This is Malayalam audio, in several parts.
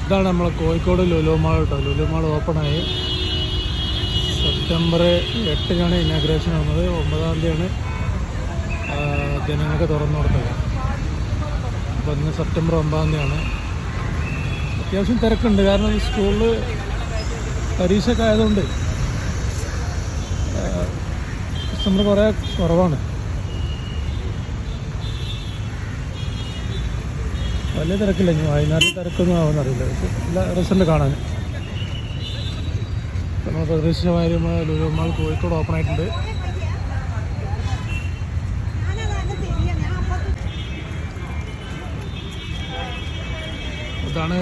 ഇതാണ് നമ്മളെ കോഴിക്കോട് ലുലു മാൾ കേട്ടോ. ലുലു മാൾ ഓപ്പണായി. സെപ്റ്റംബർ 8-നാണ് ഇനാഗ്രേഷൻ വന്നത്. 9-ാം തീയതിയാണ് ജനങ്ങൾക്ക് തുറന്നു കൊടുത്തത്. അപ്പോൾ ഇന്ന് സെപ്റ്റംബർ 9-ാം തീയതിയാണ്. അത്യാവശ്യം തിരക്കുണ്ട്. കാരണം ഈ സ്കൂളിൽ പരീക്ഷയൊക്കെ ആയതുകൊണ്ട് കസ്റ്റമർ കുറേ കുറവാണ്. വലിയ തിരക്കില്ല. ഇനി വൈകുന്നേരം തിരക്കൊന്നും ആവുമെന്നറിയില്ല. പക്ഷേ നല്ല രസമുണ്ട് കാണാൻ. നമ്മൾ പ്രതീക്ഷിതമായും ലുലു മാൾ കോഴിക്കോട് ഓപ്പൺ ആയിട്ടുണ്ട്. ഇതാണ്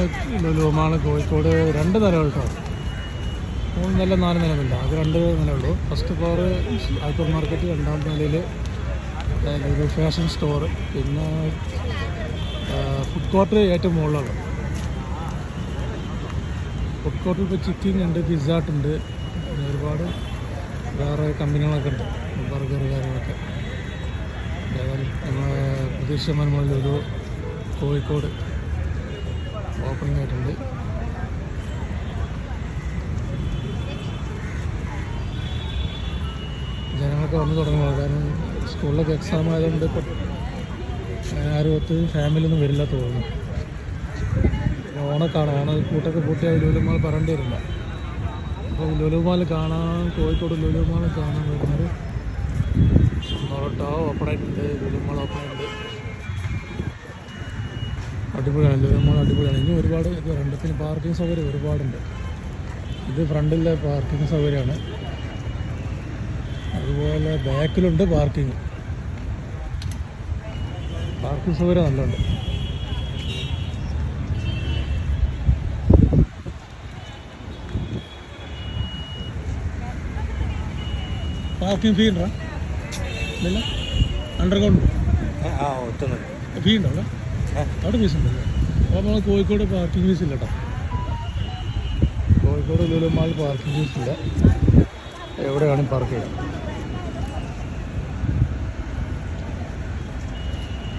ലുലു മാൾ കോഴിക്കോട്. 2 നിലകൾ കേട്ടോ. 3 നില 4 നിലമില്ല. അത് 2 നിലയുള്ളൂ. ഫസ്റ്റ് ഫ്ലോർ ഹൈപ്പർ മാർക്കറ്റ്, 2ാമത്തെ നിലയിൽ ലുലു ഫാഷൻ സ്റ്റോർ, പിന്നെ ഫുഡ് കോർട്ട് ഏറ്റവും മുകളിലാണ്. ഫുഡ് കോർട്ടിൽ ഇപ്പോൾ ചിക്കൻ ഉണ്ട്, പിസ്സ ഉണ്ട്, പിന്നെ ഒരുപാട് വേറെ കമ്പനികളൊക്കെ ഉണ്ട്, ബർഗർ കാര്യങ്ങളൊക്കെ. ഏതായാലും നമ്മളെ പ്രതീക്ഷിതമായ ലുലു കോഴിക്കോട് ഓപ്പണിംഗ് ആയിട്ടുണ്ട്. ജനങ്ങളൊക്കെ വന്ന് തുടങ്ങുക. കാരണം സ്കൂളിലൊക്കെ എക്സാം ആയതുകൊണ്ട് ഇപ്പോൾ ആരും ഒത്തിരി ഫാമിലിയൊന്നും വരില്ല തോന്നുന്നു. ഓണ കൂട്ടൊക്കെ പൂട്ടിയാൽ ലുലു മാൾ പറയേണ്ടി വരില്ല. അപ്പോൾ ലുലു മാൾ കാണാൻ, കോഴിക്കോട് ലുലു മാൾ കാണാൻ വരുന്നത് ഓപ്പൺ ആയിട്ടുണ്ട്. ലുലു മാൾ ഓപ്പൺ ആയിട്ടുണ്ട്. അടിപൊളിയാണ് ലുലു മാൾ, അടിപൊളിയാണ്. ഇനി ഒരുപാട് ഇതുണ്ട്. പിന്നെ പാർക്കിംഗ് സൗകര്യം ഒരുപാടുണ്ട്. ഇത് ഫ്രണ്ടിലെ പാർക്കിംഗ് സൗകര്യമാണ്. അതുപോലെ ബാക്കിലുണ്ട് പാർക്കിംഗ് സൗകര്യം നല്ലുണ്ട്. പാർക്കിംഗ് ഫീ ഉണ്ടോ? ഇല്ല, അണ്ടർഗ്രൗണ്ട് ഫീ ഉണ്ടോ അവിടെ? അവിടെ ഫീസ് ഉണ്ടല്ലോ. അപ്പോൾ നമ്മൾ കോഴിക്കോട് പാർക്കിംഗ് ഫീസ് ഇല്ല കേട്ടോ. Kozhikode Lulu mall parking fees ഇല്ല. എവിടെ വേണമെങ്കിൽ പാർക്ക് ചെയ്യാം.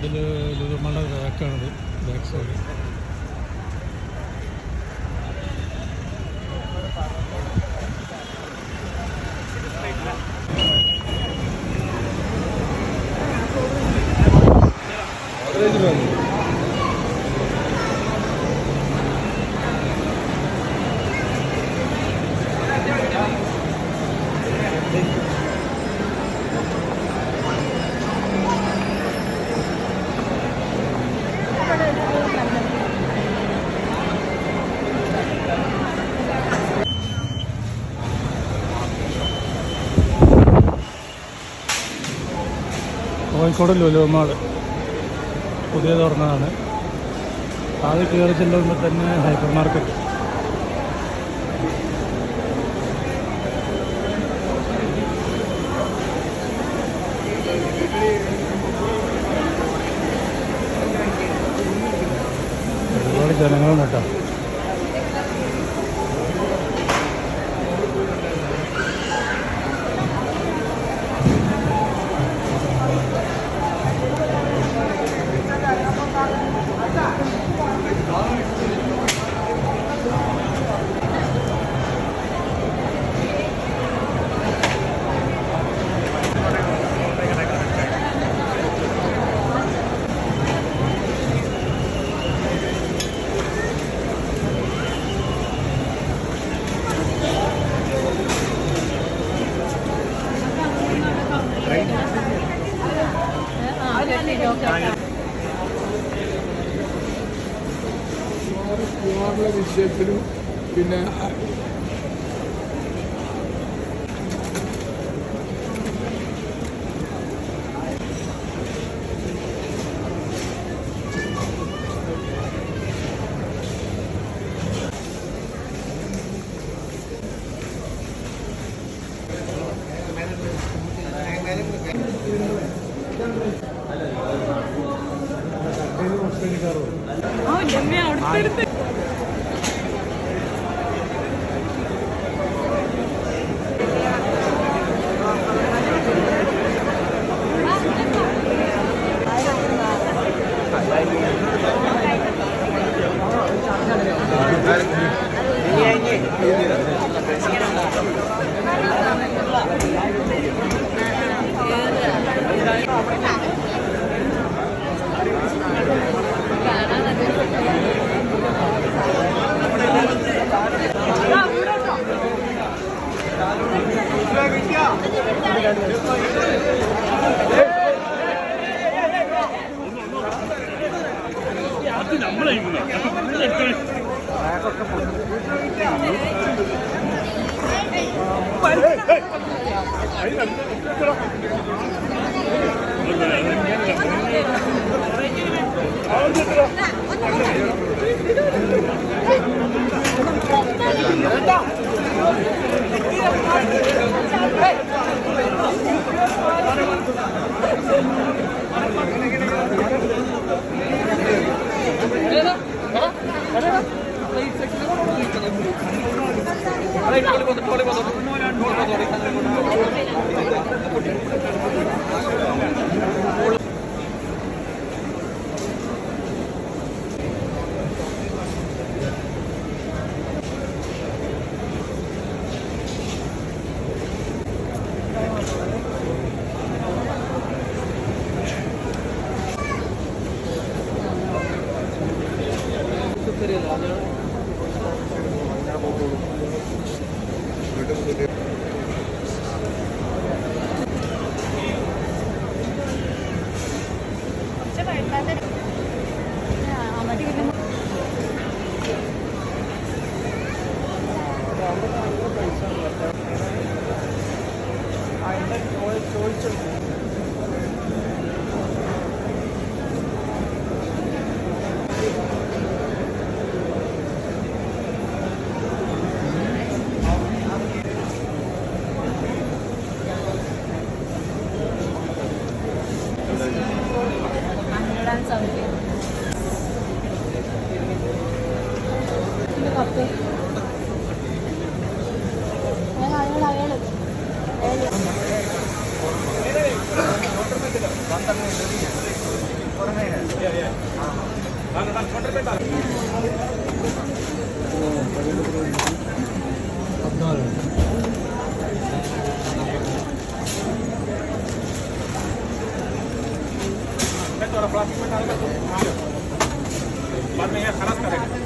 ഇതിൽ ലുലു മാളിൻ്റെ ബാക്കാണിത്, back side. Kozhikode Lulu mall പുതിയ തുറന്നതാണ്. ആദ്യം കയറി ചെല്ലുമ്പോൾ തന്നെ ഹൈപ്പർ മാർക്കറ്റ്. ഒരുപാട് ജനങ്ങളും കേട്ടോ. വിഷയത്തിലും പിന്നെ बाद में यहाँ खलास करेगा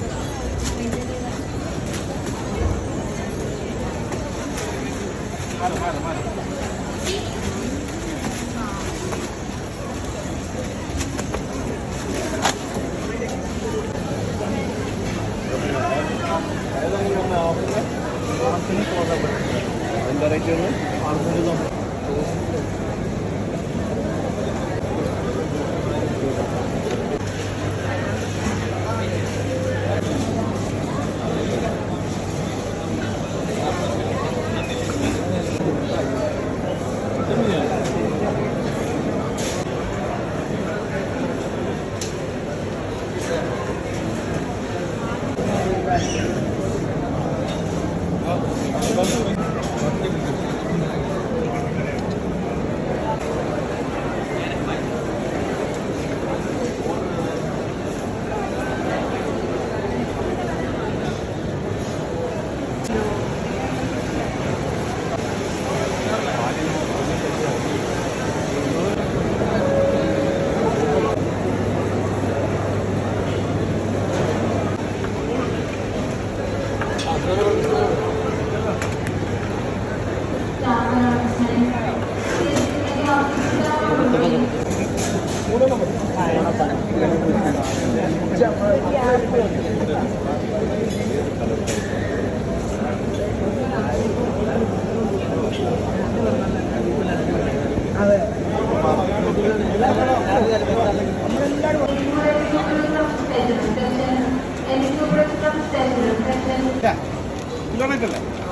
ഇല്ല